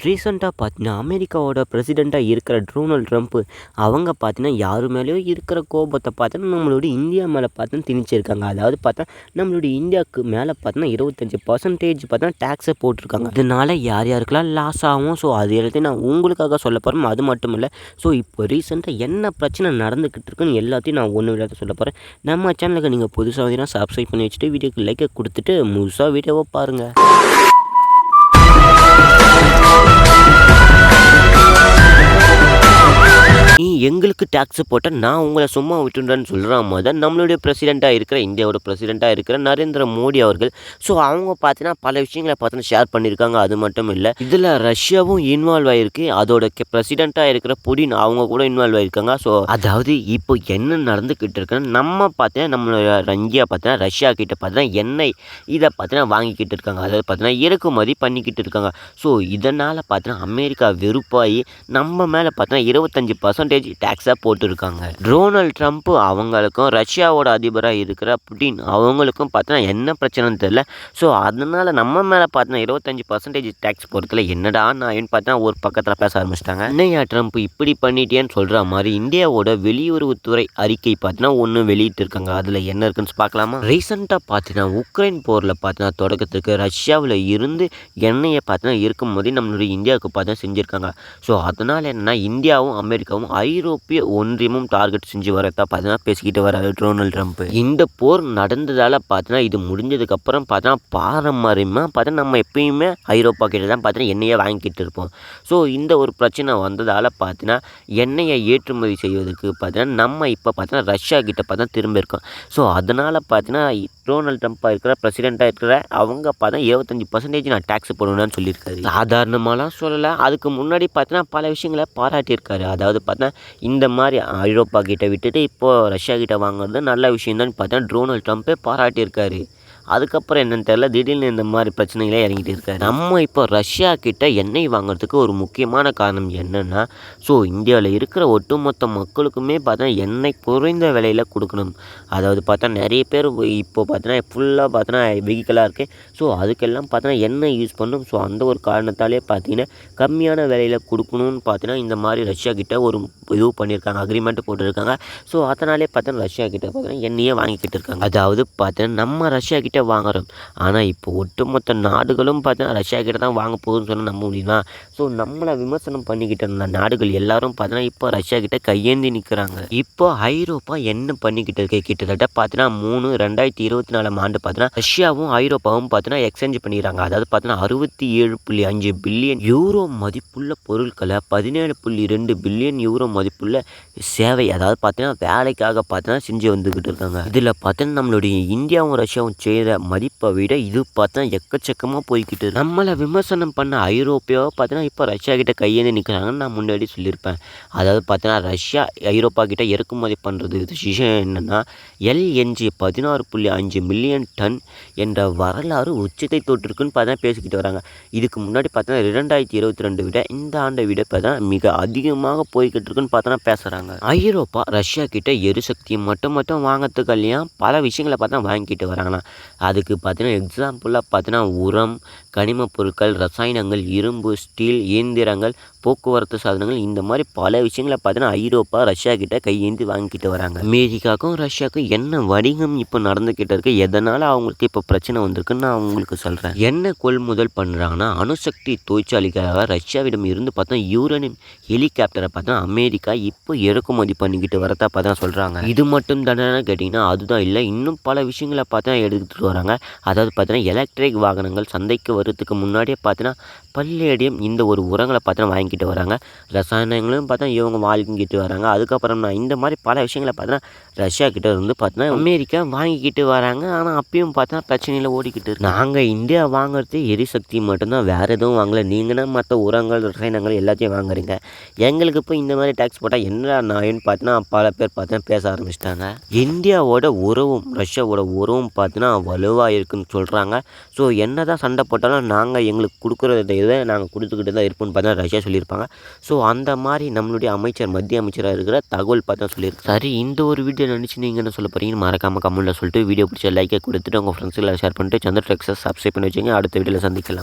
ரீசெண்டாக பார்த்தீங்கன்னா அமெரிக்காவோட பிரசிடெண்ட்டாக இருக்கிற டொனால்ட் ட்ரம்ப் அவங்க பார்த்தீங்கன்னா யார் மேலேயோ இருக்கிற கோபத்தை பார்த்தீங்கன்னா நம்மளுடைய இந்தியா மேலே பார்த்தீங்கன்னா திணிச்சிருக்காங்க. அதாவது பார்த்தா நம்மளுடைய இந்தியாவுக்கு மேலே பார்த்தீங்கன்னா 25% பார்த்தீங்கன்னா டேக்ஸை போட்டிருக்காங்க. இதனால யார் யாருக்கெல்லாம் லாஸ் ஆகும். ஸோ அது எல்லாத்தையும் நான் உங்களுக்காக சொல்ல போகிறேன். அது மட்டும் இல்லை, ஸோ இப்போ ரீசெண்டாக என்ன பிரச்சனை நடந்துக்கிட்டு இருக்குன்னு எல்லாத்தையும் நான் ஒன்று விடாத சொல்ல போகிறேன். நம்ம சேனலுக்கு நீங்கள் புதுசாக வந்தீங்கன்னா சப்ஸ்கிரைப் பண்ணி வச்சுட்டு வீடியோக்கு லைக்கை கொடுத்துட்டு முழுசாக வீடியோவை பாருங்கள். நீ எங்களுக்கு டேக்ஸ் போட்டால் நான் உங்களை சும்மா விட்டுன்றேன்னு சொல்கிற மாதிரி தான் நம்மளுடைய பிரசிடெண்ட்டாக இருக்கிற இந்தியாவோட பிரசிடெண்ட்டாக இருக்கிற நரேந்திர மோடி அவர்கள். ஸோ அவங்க பார்த்தீங்கன்னா பல விஷயங்களை பார்த்தீங்கன்னா ஷேர் பண்ணியிருக்காங்க. அது மட்டும் இல்லை, இதில் ரஷ்யாவும் இன்வால்வ் ஆகிருக்கு. அதோட பிரசிடெண்ட்டாக இருக்கிற புடின் அவங்க கூட இன்வால்வ் ஆகிருக்காங்க. ஸோ அதாவது இப்போ என்ன நடந்துக்கிட்டு இருக்குன்னு நம்ம பார்த்தீங்கன்னா நம்மளோட இந்தியா பார்த்தீங்கன்னா ரஷ்யா கிட்ட பார்த்தீங்கன்னா எண்ணெய் இதை பார்த்தீங்கன்னா வாங்கிக்கிட்டு இருக்காங்க. அதாவது பார்த்தீங்கன்னா இறக்குமதி பண்ணிக்கிட்டு இருக்காங்க. ஸோ இதனால் பார்த்தீங்கன்னா அமெரிக்கா வெறுப்பாகி நம்ம மேலே பார்த்தீங்கன்னா 25% டேக்ஸாக போட்டுருக்காங்க. டொனால்ட் ட்ரம்ப் அவங்களுக்கும் ரஷ்யாவோட அதிபராக இருக்கிற புடின் அவங்களுக்கும் பார்த்தீங்கன்னா என்ன பிரச்சனைன்னு தெரியல. ஸோ அதனால் நம்ம மேலே பார்த்தீங்கன்னா 25% டேக்ஸ் போகிறதுல என்னடா நான் பார்த்தீங்கன்னா ஒரு பக்கத்தில் பேச ஆரம்பிச்சிட்டாங்க. என்னையா ட்ரம்ப் இப்படி பண்ணிட்டேன்னு சொல்கிற மாதிரி இந்தியாவோட வெளியுறவுத்துறை அறிக்கை பார்த்தீங்கன்னா ஒன்று வெளியிட்டு இருக்காங்க. அதில் என்ன இருக்குன்னு பார்க்கலாமா? ரீசெண்டாக பார்த்தீங்கன்னா உக்ரைன் போரில் பார்த்தீங்கன்னா தொடக்கத்துக்கு ரஷ்யாவில் இருந்து எண்ணெயை பார்த்தீங்கன்னா இருக்கும்போது நம்மளுடைய இந்தியாவுக்கு பார்த்தீங்கன்னா செஞ்சுருக்காங்க. ஸோ அதனால் என்னென்னா இந்தியாவும் அமெரிக்காவும் ஐரோப்பிய ஒன்றியமும் டார்கெட் செஞ்சு வரதா பார்த்தீங்கன்னா பேசிக்கிட்டு வராரு டொனால்ட் ட்ரம்ப். இந்த போர் நடந்ததால் பார்த்தீங்கன்னா இது முடிஞ்சதுக்கப்புறம் பார்த்தீங்கன்னா பாரம்பரியமாக பார்த்தீங்கன்னா நம்ம எப்பயுமே ஐரோப்பா கிட்ட தான் பார்த்தீங்கன்னா எண்ணெயை வாங்கிக்கிட்டு இருப்போம். ஸோ இந்த ஒரு பிரச்சனை வந்ததால் பார்த்தீங்கன்னா எண்ணெயை ஏற்றுமதி செய்வதற்கு பார்த்தீங்கன்னா நம்ம இப்போ பார்த்தீங்கன்னா ரஷ்யா கிட்ட பார்த்தீங்கன்னா திரும்ப இருக்கோம். ஸோ அதனால் பார்த்தீங்கன்னா டொனால்ட் ட்ரம்ப்பாக இருக்கிற பிரசிடெண்ட்டாக இருக்கிற அவங்க பார்த்தா 25% நான் டேக்ஸ் போடணும்னு சொல்லியிருக்காரு. சாதாரணமாலாம் சொல்லலை, அதுக்கு முன்னாடி பார்த்தீங்கன்னா பல விஷயங்களை பாராட்டியிருக்காரு. அதாவது பார்த்தா இந்த மாதிரி ஐரோப்பா கிட்ட விட்டுட்டு இப்போது ரஷ்யா கிட்ட வாங்குறது நல்ல விஷயம் தான் பார்த்தா டொனால்ட் ட்ரம்ப்பே பாராட்டியிருக்காரு. அதுக்கப்புறம் என்னென்னு தெரியல, திடீர்னு இந்த மாதிரி பிரச்சனைகளே இறங்கிட்டு இருக்காரு. நம்ம இப்போ ரஷ்யா கிட்ட எண்ணெய் வாங்குறதுக்கு ஒரு முக்கியமான காரணம் என்னென்னா, ஸோ இந்தியாவில் இருக்கிற ஒட்டுமொத்த மக்களுக்குமே பார்த்தா எண்ணெய் குறைந்த விலையில் கொடுக்கணும். அதாவது பார்த்தா நிறைய பேர் இப்போ பார்த்தீங்கன்னா ஃபுல்லாக பார்த்தீங்கன்னா வெஹிக்கலாக இருக்குது. ஸோ அதுக்கெல்லாம் பார்த்தீங்கன்னா எண்ணெய் யூஸ் பண்ணணும். ஸோ அந்த ஒரு காரணத்தாலே பார்த்தீங்கன்னா கம்மியான விலையில் கொடுக்கணும்னு பார்த்தீங்கன்னா இந்த மாதிரி ரஷ்யா கிட்ட ஒரு இது பண்ணியிருக்காங்க, அக்ரிமெண்ட் போட்டுருக்காங்க. ஸோ அதனாலே பார்த்தீங்கன்னா ரஷ்யா கிட்ட பார்த்தீங்கன்னா எண்ணெயே வாங்கிக்கிட்டு இருக்காங்க. அதாவது பார்த்தீங்கன்னா நம்ம ரஷ்யா கிட்ட வாங்குறோம், ஆனால் இப்போ ஒட்டுமொத்த நாடுகளும் பார்த்தீங்கன்னா ரஷ்யா கிட்ட தான் வாங்க போகுதுன்னு சொன்னால் நம்ப முடியுமா? ஸோ நம்மளை விமர்சனம் பண்ணிக்கிட்டு இருந்த நாடுகள் எல்லாரும் பார்த்தீங்கன்னா இப்போ ரஷ்யா கிட்ட கையேந்தி நிற்கிறாங்க. இப்போ ஐரோப்பா என்ன பண்ணிக்கிட்டு இருக்கு, கிட்டத்தட்ட பார்த்தீங்கன்னா 2024 ஆண்டு பார்த்தீங்கன்னா ரஷ்யாவும் ஐரோப்பாவும் பார்த்தீங்கன்னா எக்ஸ்சேஞ்ச் பண்ணிடுறாங்க. அதாவது பார்த்தீங்கன்னா 67.5 பில்லியன் யூரோ மதிப்புள்ள பொருட்களை 17.2 பில்லியன் யூரோ மதிப்புள்ள சேவை, அதாவது பார்த்தீங்கன்னா வேலைக்காக பார்த்தீங்கன்னா செஞ்சு வந்துக்கிட்டு இருக்காங்க. இதில் பார்த்தீங்கன்னா நம்மளுடைய இந்தியாவும் ரஷ்யாவும் செய்கிற மதிப்பை விட இது பார்த்தா எக்கச்சக்கமாக போய்கிட்டு. நம்மளை விமர்சனம் பண்ண ஐரோப்பியாவை பார்த்தீங்கன்னா இப்போ ரஷ்யா கிட்ட கையேந்து நிற்கிறாங்கன்னு நான் முன்னாடி சொல்லியிருப்பேன். அதாவது பார்த்தீங்கன்னா ரஷ்யா ஐரோப்பா கிட்ட இறக்குமதி பண்ணுறது விஷயம் என்னென்னா எல்என்ஜி 16.5 மில்லியன் டன் என்ற வரலாறு உச்சத்தை தொட்டிருக்குன்னு பார்த்தா பேசிக்கிட்டு வராங்க. இதுக்கு முன்னாடி பார்த்தீங்கன்னா 2022 விட இந்த ஆண்டை விட பார்த்தா மிக அதிகமாக போய்கிட்டு இருக்குன்னு பார்த்தா பேசுகிறாங்க. ஐரோப்பா ரஷ்யா கிட்ட எரிசக்தி மட்டும் வாங்கிறதுக்கு இல்லையா பல விஷயங்களை பார்த்தா வாங்கிக்கிட்டு வராங்களாம். அதுக்கு பார்த்தீங்கன்னா எக்ஸாம்பிளாக பார்த்தீங்கன்னா உரம், கனிம பொருட்கள், ரசாயனங்கள், இரும்பு, ஸ்டீல், இயந்திரங்கள், போக்குவரத்து சாதனங்கள், இந்த மாதிரி பல விஷயங்களை பார்த்தீங்கன்னா ஐரோப்பா ரஷ்யா கிட்ட கையேந்தி வாங்கிக்கிட்டு வராங்க. அமெரிக்காவுக்கும் ரஷ்யாவுக்கும் என்ன வணிகம் இப்போ நடந்துக்கிட்டு இருக்கு, எதனால் அவங்களுக்கு இப்போ பிரச்சனை வந்திருக்குன்னு நான் அவங்களுக்கு சொல்கிறேன். என்ன கொள்முதல் பண்ணுறாங்கன்னா அணுசக்தி தொழிற்சாலைக்காக ரஷ்யாவிடம் இருந்து பார்த்தா யூரேனியம் ஹெலிகாப்டரை பார்த்தா அமெரிக்கா இப்போ இறக்குமதி பண்ணிக்கிட்டு வரதா பார்த்தா சொல்கிறாங்க. இது மட்டும் தானே கேட்டிங்கன்னா அதுதான் இல்லை, இன்னும் பல விஷயங்களை பார்த்தா எடுத்துகிட்டு வராங்க. அதாவது பார்த்தீங்கன்னா எலக்ட்ரிக் வாகனங்கள் சந்தைக்கு வரதுக்கு முன்னாடியே பார்த்தீங்கன்னா பல்லேடியம் இந்த ஒரு உரங்களை பார்த்தீங்கன்னா வாங்கிக்கிட்டு வராங்க. ரசாயனங்களும் பார்த்தா இவங்க வாங்கிக்கிட்டு வராங்க. அதுக்கப்புறம் இந்த மாதிரி பல விஷயங்களை பார்த்தீங்கன்னா ரஷ்யா கிட்ட இருந்து பார்த்தீங்கன்னா அமெரிக்கா வாங்கிக்கிட்டு வராங்க. ஆனால் அப்பயும் பார்த்தீங்கன்னா பிரச்சனையில் ஓடிக்கிட்டு இருக்கு. நாங்கள் இந்தியா வாங்குறது எரிசக்தி மட்டும்தான், வேறு எதுவும் வாங்கலை. நீங்கன்னா மற்ற உரங்கள், ரசாயனங்கள் எல்லாத்தையும் வாங்குறீங்க. எங்களுக்கு இப்போ இந்த மாதிரி டேக்ஸ் போட்டால் என்ன நாயின்னு பார்த்தீங்கன்னா பல பேர் பார்த்தீங்கன்னா பேச ஆரம்பிச்சிட்டாங்க. இந்தியாவோட உறவும் ரஷ்யாவோட உறவும் பார்த்தீங்கன்னா வலுவாக இருக்குன்னு சொல்கிறாங்க. ஸோ என்ன தான் சண்டை போட்டாலும் நாங்கள் எங்களுக்கு கொடுக்குறத இதை நாங்கள் கொடுத்துக்கிட்டு தான் இருப்போம்னு பார்த்தா ரஷ்யா சொல்லியிருப்பாங்க. ஸோ அந்த மாதிரி நம்மளுடைய அமைச்சர், மத்திய அமைச்சராக இருக்கிற தகவல் பார்த்தா சொல்லியிருக்கு. சரி, இந்த ஒரு வீடியோ நினச்சி நீங்கள் என்ன சொல்ல போகிறீங்கன்னு மறக்காமல் கமெண்ட்டில் சொல்லிட்டு வீடியோ பிடிச்ச லைக்கை கொடுத்துட்டு உங்கள் ஃப்ரெண்ட்ஸுகளை ஷேர் பண்ணிட்டு சந்திர டெக்ஸை சப்ஸ்கிரைப் பண்ணி வச்சுங்க. அடுத்த வீடியோவில் சந்திக்கலாம்.